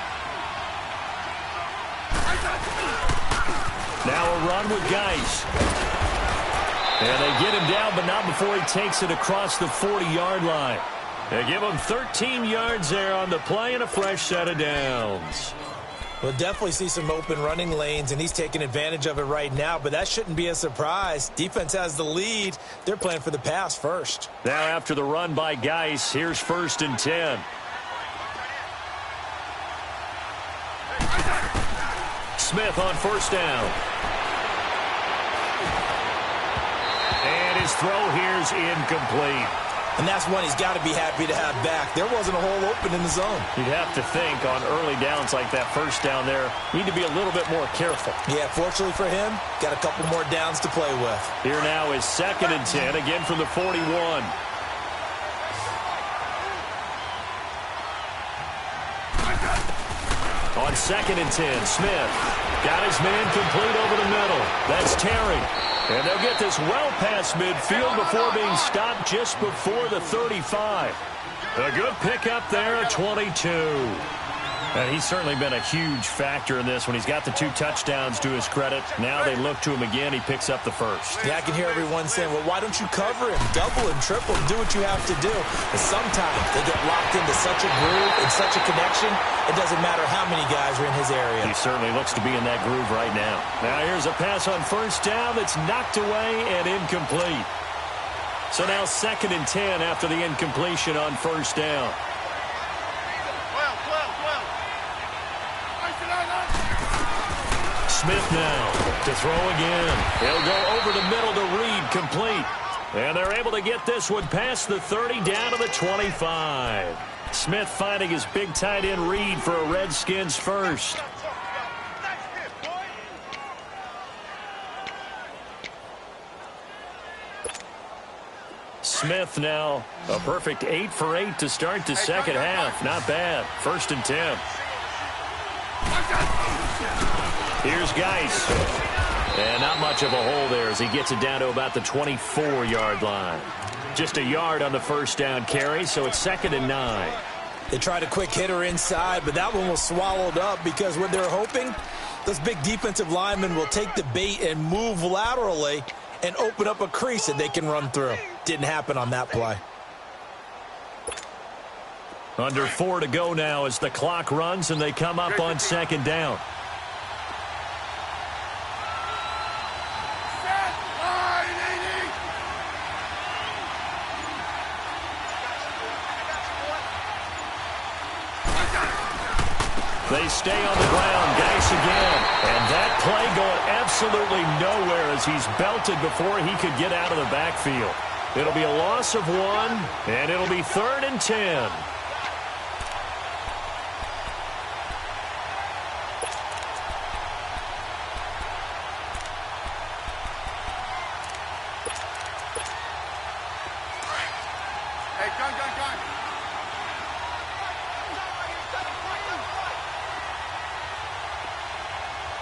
Now a run with Geis. And they get him down, but not before he takes it across the 40-yard line. They give him 13 yards there on the play and a fresh set of downs. We'll definitely see some open running lanes, and he's taking advantage of it right now, but that shouldn't be a surprise. Defense has the lead. They're playing for the pass first. Now after the run by Geis, here's 1st and 10. Smith on 1st down. And his throw here's incomplete. And that's one he's got to be happy to have back. There wasn't a hole open in the zone. You'd have to think on early downs like that 1st down there, need to be a little bit more careful. Yeah, fortunately for him, got a couple more downs to play with. Here now is 2nd and 10, again from the 41. On 2nd and 10, Smith got his man complete over the middle. That's Terry. And they'll get this well past midfield before being stopped just before the 35. A good pickup there at 22. And he's certainly been a huge factor in this when he's got the 2 touchdowns to his credit. Now they look to him again. He picks up the 1st. Yeah, I can hear everyone saying, well, why don't you cover him? Double him, triple him, do what you have to do. But sometimes they get locked into such a groove and such a connection, it doesn't matter how many guys are in his area. He certainly looks to be in that groove right now. Now here's a pass on 1st down that's knocked away and incomplete. So now 2nd and 10 after the incompletion on 1st down. Smith now to throw again. He'll go over the middle to Reed, complete. And they're able to get this one past the 30 down to the 25. Smith finding his big tight end Reed for a Redskins first. Smith now a perfect 8 for 8 to start the 2nd half. Not bad. 1st and 10. Here's Geis. And not much of a hole there as he gets it down to about the 24-yard line. Just a yard on the 1st down carry, so it's 2nd and 9. They tried a quick hitter inside, but that one was swallowed up because what they're hoping, those big defensive linemen will take the bait and move laterally and open up a crease that they can run through. Didn't happen on that play. Under 4 to go now as the clock runs and they come up on 2nd down. They stay on the ground. Geis again. And that play going absolutely nowhere as he's belted before he could get out of the backfield. It'll be a loss of 1, and it'll be 3rd and 10. Hey, gun.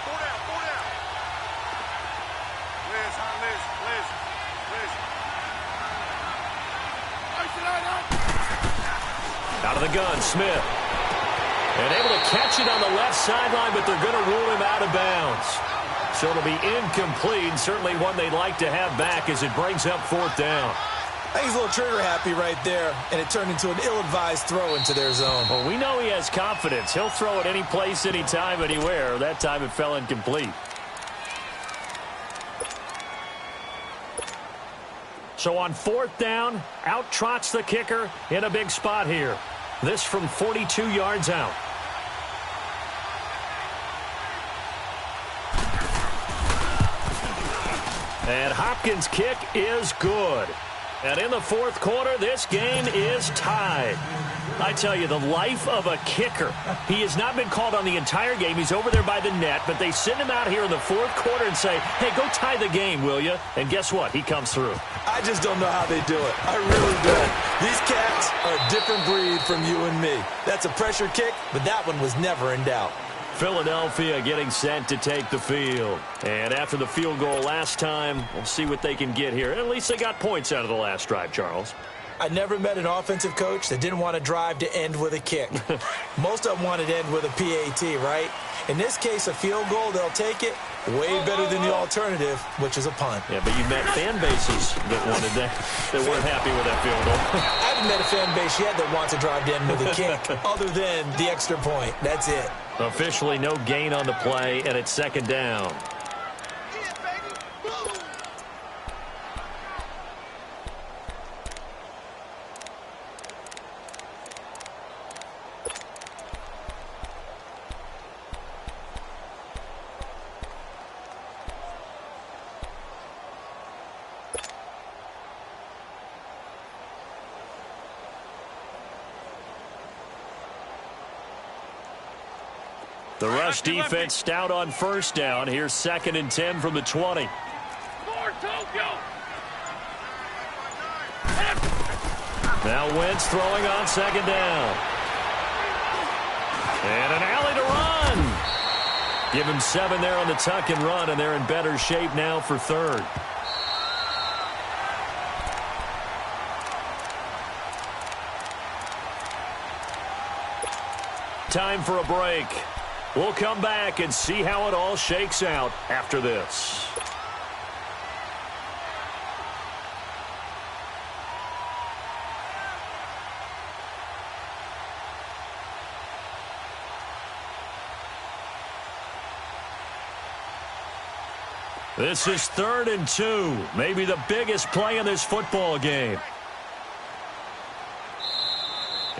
Pull down. Liz. Out of the gun, Smith. And able to catch it on the left sideline, but they're going to rule him out of bounds. So it'll be incomplete, certainly one they'd like to have back as it brings up 4th down. I think he's a little trigger happy right there, and it turned into an ill-advised throw into their zone. Well, we know he has confidence. He'll throw it any place, anytime, anywhere. That time it fell incomplete. So on 4th down, out trots the kicker in a big spot here. This from 42 yards out. And Hopkins' kick is good. And in the fourth quarter, this game is tied. I tell you, the life of a kicker. He has not been called on the entire game. He's over there by the net, but they send him out here in the fourth quarter and say, hey, go tie the game, will you? And guess what? He comes through. I just don't know how they do it. I really don't. These cats are a different breed from you and me. That's a pressure kick, but that one was never in doubt. Philadelphia getting set to take the field. And after the field goal last time, we'll see what they can get here. At least they got points out of the last drive, Charles. I never met an offensive coach that didn't want to drive to end with a kick. Most of them wanted to end with a PAT, right? In this case, a field goal, they'll take it. Way better than the alternative, which is a punt. Yeah, but you met fan bases that wanted that weren't happy with that field goal. I haven't met a fan base yet that wants to drive to end with a kick, other than the extra point. That's it. Officially no gain on the play, and it's second down. The rush defense stout on first down. Here's 2nd and 10 from the 20. Now Wentz throwing on second down. And an alley to run. Give him 7 there on the tuck and run, and they're in better shape now for third. Time for a break. We'll come back and see how it all shakes out after this. This is 3rd and 2, maybe the biggest play in this football game.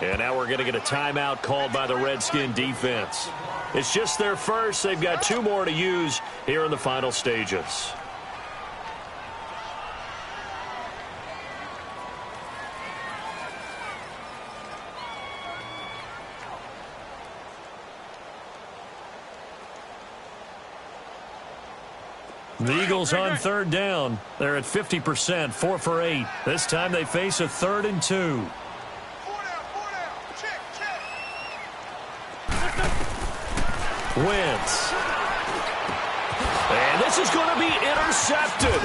And now we're going to get a timeout called by the Redskin defense. It's just their first. They've got 2 more to use here in the final stages. The Eagles on 3rd down. They're at 50%, 4 for 8. This time they face a 3rd and 2. Wentz. And this is going to be intercepted.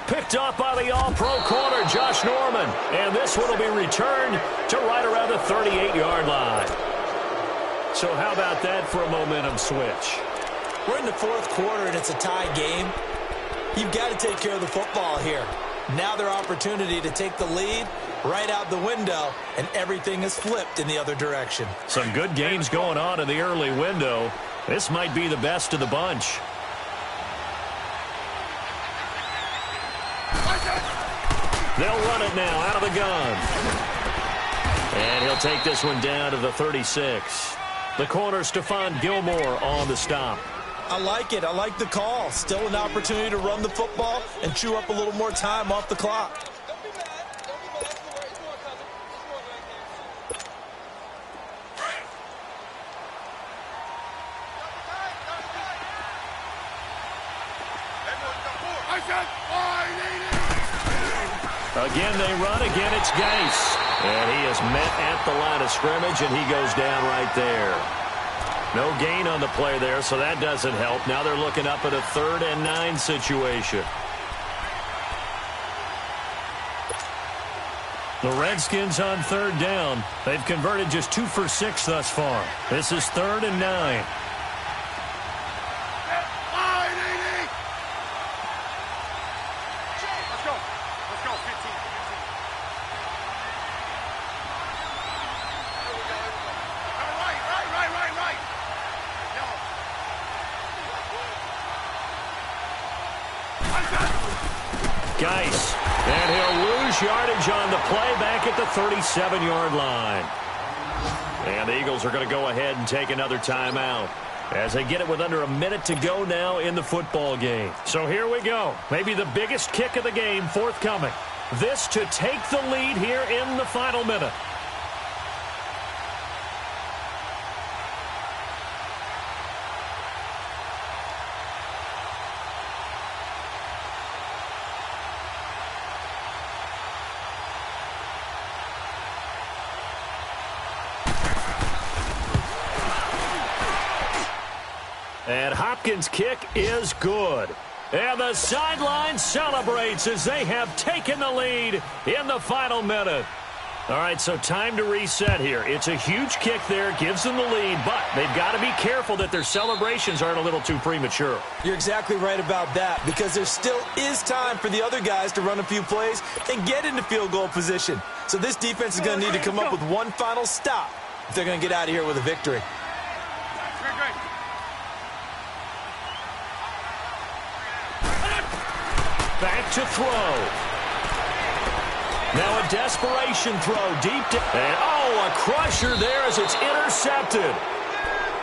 Picked up by the all-pro corner, Josh Norman. And this one will be returned to right around the 38-yard line. So how about that for a momentum switch? We're in the fourth quarter, and it's a tie game. You've got to take care of the football here. Now their opportunity to take the lead right out the window, and everything is flipped in the other direction. Some good games going on in the early window. This might be the best of the bunch. They'll run it now out of the gun. And he'll take this one down to the 36. The corner, Stephon Gilmore, on the stop. I like it. I like the call. Still an opportunity to run the football and chew up a little more time off the clock. Again, they run. Again, it's Geis. And he is met at the line of scrimmage, and he goes down right there. No gain on the play there, so that doesn't help. Now they're looking up at a 3rd and 9 situation. The Redskins on 3rd down. They've converted just 2 for 6 thus far. This is 3rd and 9. Geis, and he'll lose yardage on the play back at the 37-yard line. And the Eagles are going to go ahead and take another timeout. as they get it with under a minute to go now in the football game. So here we go. Maybe the biggest kick of the game forthcoming. This to take the lead here in the final minute. And Hopkins' kick is good. And the sideline celebrates as they have taken the lead in the final minute. All right, so time to reset here. It's a huge kick there, gives them the lead, but they've got to be careful that their celebrations aren't a little too premature. You're exactly right about that, because there still is time for the other guys to run a few plays and get into field goal position. So this defense is going to need to come up with one final stop if they're going to get out of here with a victory. Back to throw. Now a desperation throw deep down. And oh, a crusher there as it's intercepted.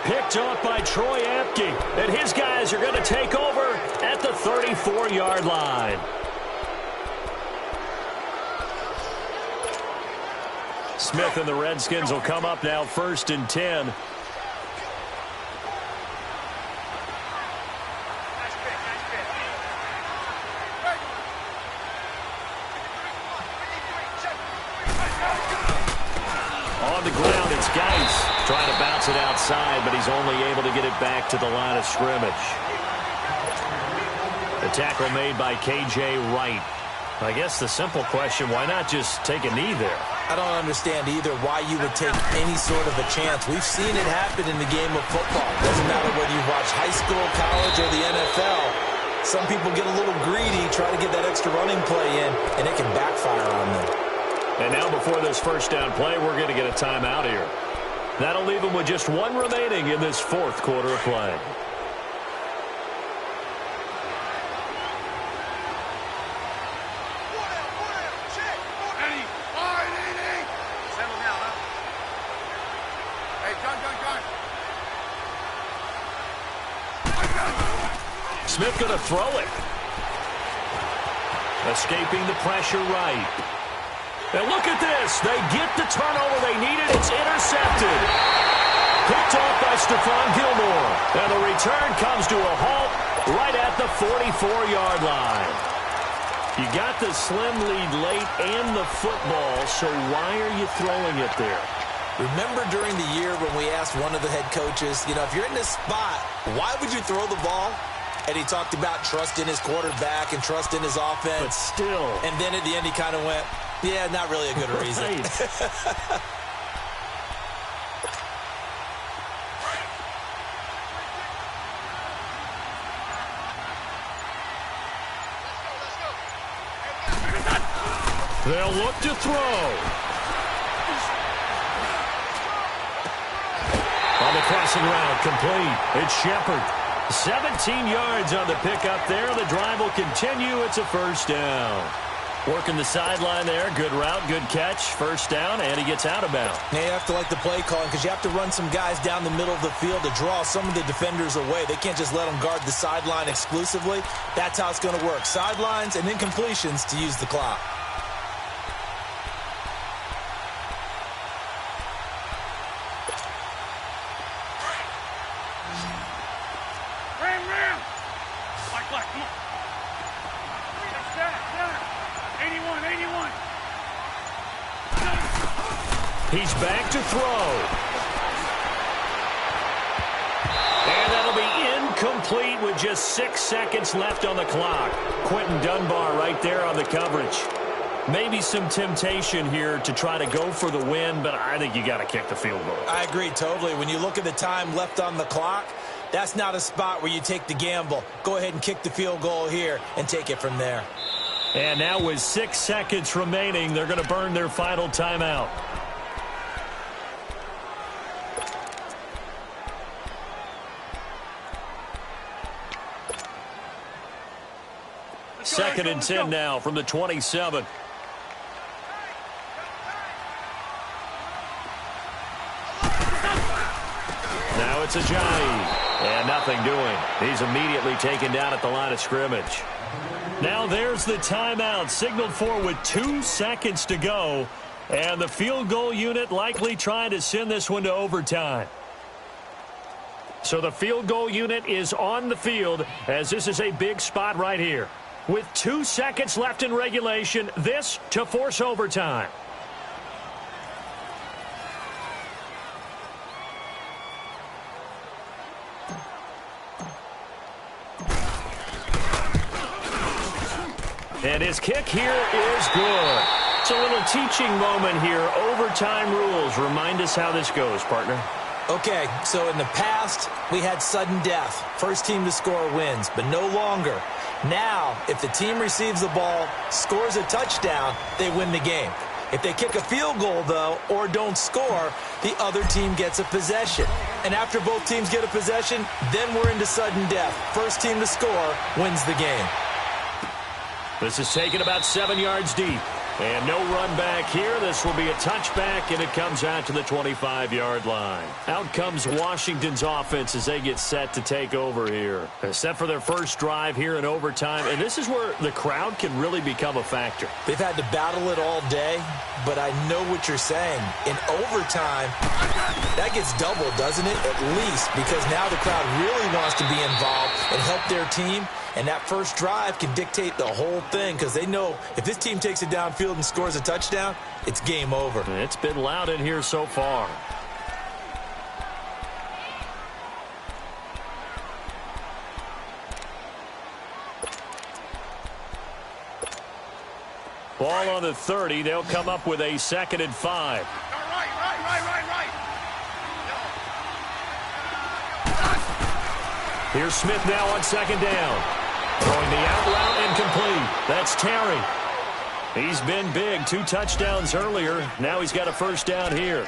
Picked off by Troy Apke. And his guys are going to take over at the 34-yard line. Smith and the Redskins will come up now 1st and 10. On the ground, it's Geis trying to bounce it outside, but he's only able to get it back to the line of scrimmage. The tackle made by K.J. Wright. I guess the simple question, why not just take a knee there? I don't understand either why you would take any sort of a chance. We've seen it happen in the game of football. Doesn't matter whether you watch high school, college, or the NFL. Some people get a little greedy, try to get that extra running play in, and it can backfire on them. And now before this first down play, we're going to get a timeout here. That'll leave them with just one remaining in this 4th quarter of play. Smith going to throw it. Escaping the pressure right. And look at this. They get the turnover they needed. It's intercepted. Picked off by Stephon Gilmore. And the return comes to a halt right at the 44-yard line. You got the slim lead late and the football, so why are you throwing it there? Remember during the year when we asked one of the head coaches, you know, if you're in this spot, why would you throw the ball? And he talked about trust in his quarterback and trust in his offense. But still. And then at the end he kind of went, yeah, not really a good reason. They'll look to throw. On the crossing route, complete. It's Shepard. 17 yards on the pickup there. The drive will continue. It's a first down. Working the sideline there. Good route, good catch. First down, and he gets out of bounds. Now you have to like the play calling because you have to run some guys down the middle of the field to draw some of the defenders away. They can't just let them guard the sideline exclusively. That's how it's going to work. Sidelines and then completions to use the clock. Come on. 81, 81. He's back to throw. And that'll be incomplete with just 6 seconds left on the clock. Quentin Dunbar right there on the coverage. Maybe some temptation here to try to go for the win, but I think you got to kick the field goal. I agree totally. When you look at the time left on the clock, that's not a spot where you take the gamble. Go ahead and kick the field goal here and take it from there. And now with 6 seconds remaining, they're going to burn their final timeout. Second and 10 now from the 27. Now it's Ajayi. And nothing doing. He's immediately taken down at the line of scrimmage. Now there's the timeout, signaled for with 2 seconds to go. And the field goal unit likely trying to send this one to overtime. So the field goal unit is on the field as this is a big spot right here. With 2 seconds left in regulation, this to force overtime. And his kick here is good. It's a little teaching moment here. Overtime rules. Remind us how this goes, partner. Okay, so in the past, we had sudden death. First team to score wins, but no longer. Now, if the team receives the ball, scores a touchdown, they win the game. If they kick a field goal, though, or don't score, the other team gets a possession. And after both teams get a possession, then we're into sudden death. First team to score wins the game. This is taken about 7 yards deep. And no run back here. This will be a touchback, and it comes out to the 25-yard line. Out comes Washington's offense as they get set to take over here. Set for their first drive here in overtime, and this is where the crowd can really become a factor. They've had to battle it all day, but I know what you're saying. In overtime, that gets doubled, doesn't it? At least, because now the crowd really wants to be involved and help their team. And that first drive can dictate the whole thing because they know if this team takes it downfield and scores a touchdown, it's game over. It's been loud in here so far. Ball on the 30. They'll come up with a 2nd and 5. Right. Here's Smith now on 2nd down. Throwing the out route incomplete. That's Terry. He's been big. 2 touchdowns earlier. Now he's got a first down here.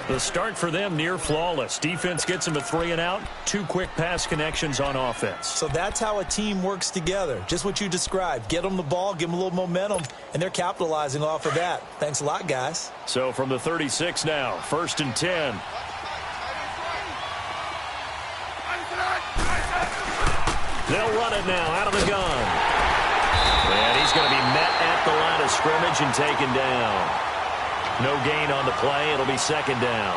The start for them near flawless. Defense gets him a 3 and out. 2 quick pass connections on offense. So that's how a team works together. Just what you described. Get them the ball, give them a little momentum, and they're capitalizing off of that. Thanks a lot, guys. So from the 36 now, 1st and 10. They'll run it now out of the gun. And he's going to be met at the line of scrimmage and taken down. No gain on the play. It'll be 2nd down.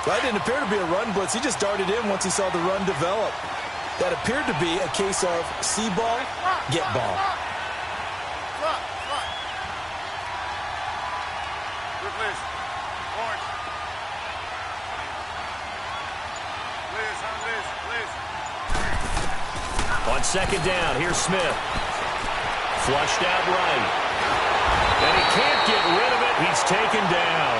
That didn't appear to be a run blitz. He just darted in once he saw the run develop. That appeared to be a case of see ball, get ball. On 2nd down, here's Smith. Flushed out right. And he can't get rid of it. He's taken down.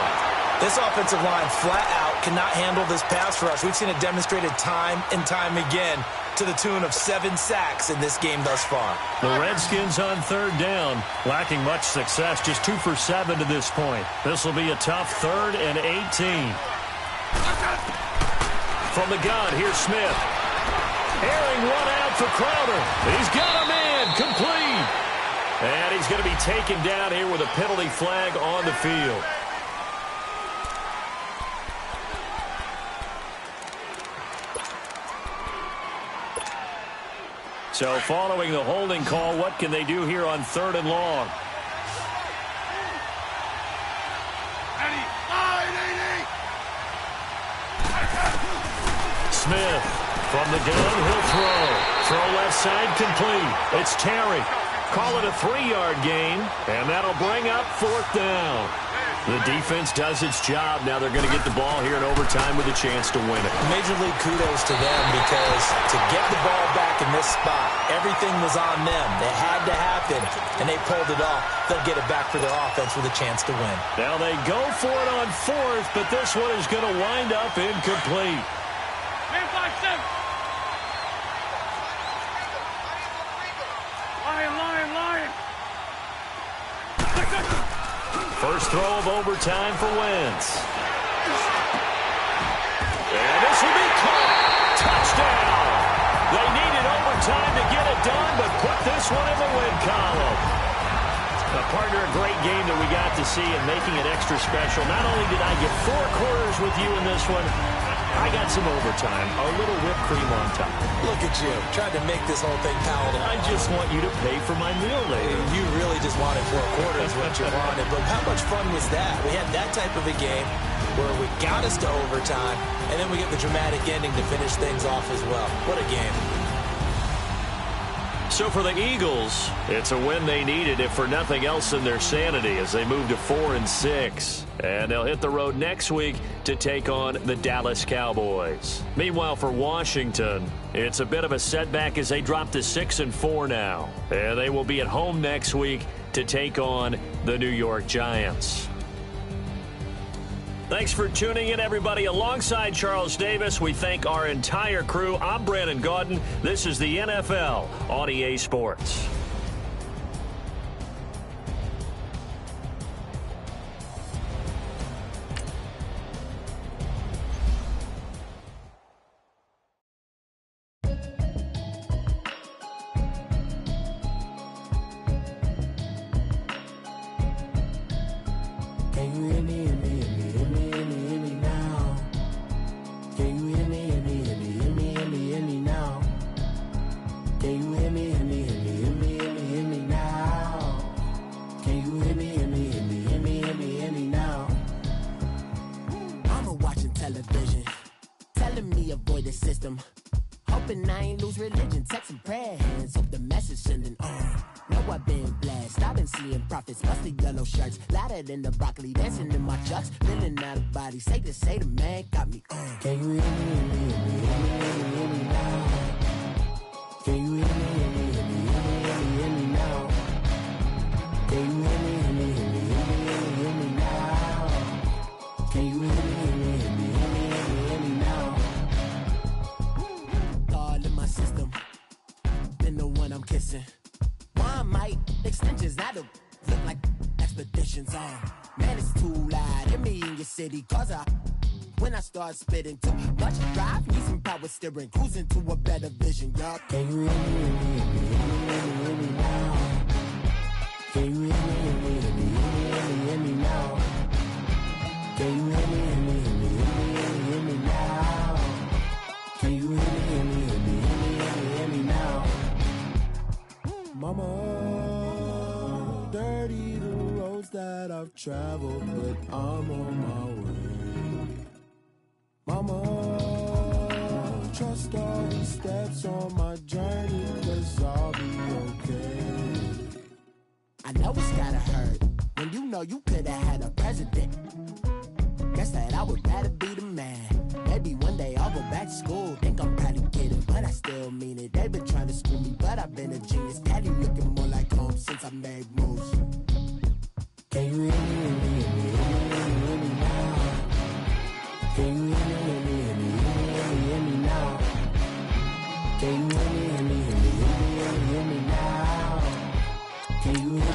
This offensive line flat out cannot handle this pass rush. We've seen it demonstrated time and time again to the tune of 7 sacks in this game thus far. The Redskins on 3rd down, lacking much success, just 2 for 7 to this point. This will be a tough 3rd and 18. From the gun, here's Smith. Airing one out for Crowder. He's got him in. Complete. And he's going to be taken down here with a penalty flag on the field. So following the holding call, what can they do here on 3rd and long? Smith. From the gun, he'll throw. Throw left side, complete. It's Terry. Call it a 3-yard gain, and that'll bring up 4th down. The defense does its job. Now they're going to get the ball here in overtime with a chance to win it. Major league kudos to them because to get the ball back in this spot, everything was on them. It had to happen, and they pulled it off. They'll get it back for their offense with a chance to win. Now they go for it on 4th, but this one is going to wind up incomplete. Man, 5-7. Lion. First throw of overtime for Wentz. And this will be caught. Touchdown. They needed overtime to get it done, but put this one in the win column. Partner, a great game that we got to see and making it extra special. Not only did I get 4 quarters with you in this one, I got some overtime, a little whipped cream on top. Look at you, trying to make this whole thing palatable. I just want you to pay for my meal later. You really just wanted 4 quarters what you wanted. But how much fun was that? We had that type of a game where we got us to overtime, and then we get the dramatic ending to finish things off as well. What a game. So for the Eagles, it's a win they needed, if for nothing else in their sanity, as they move to 4-6. And they'll hit the road next week to take on the Dallas Cowboys. Meanwhile, for Washington, it's a bit of a setback as they drop to 6-4 now. And they will be at home next week to take on the New York Giants. Thanks for tuning in, everybody. Alongside Charles Davis, we thank our entire crew. I'm Brandon Gaudin. This is the NFL on EA Sports. In the broccoli, dancing in my chucks, feeling out of body. Say the man got me. Can you hear me now? Can you hear me now? Can you hear me now? Can you hear me now? All in my system, then the one I'm kissing. One might extensions that'll look like expeditions on. Man, it's too loud. Hit me in your city, cause when I start spitting too much drive, need some power steering, cruising to a better vision, y'all. Can you hear me now? Can you hear me now? Can you hear me now? Can you hear me now? Mama, dirty the roads that I've traveled, but I'm on my way. Mama, trust all these steps on my journey, 'cause I'll be okay. I know it's gotta hurt when you know you could've had a president. Guess that I would rather be the man. Maybe one day I'll go back to school. Think I'm probably kidding, but I still mean it. They've been trying to screw me, but I've been a genius. Daddy looking more like home since I made moves. Can you hear me now? Can you hear me now? Can you hear me now? Can you hear me?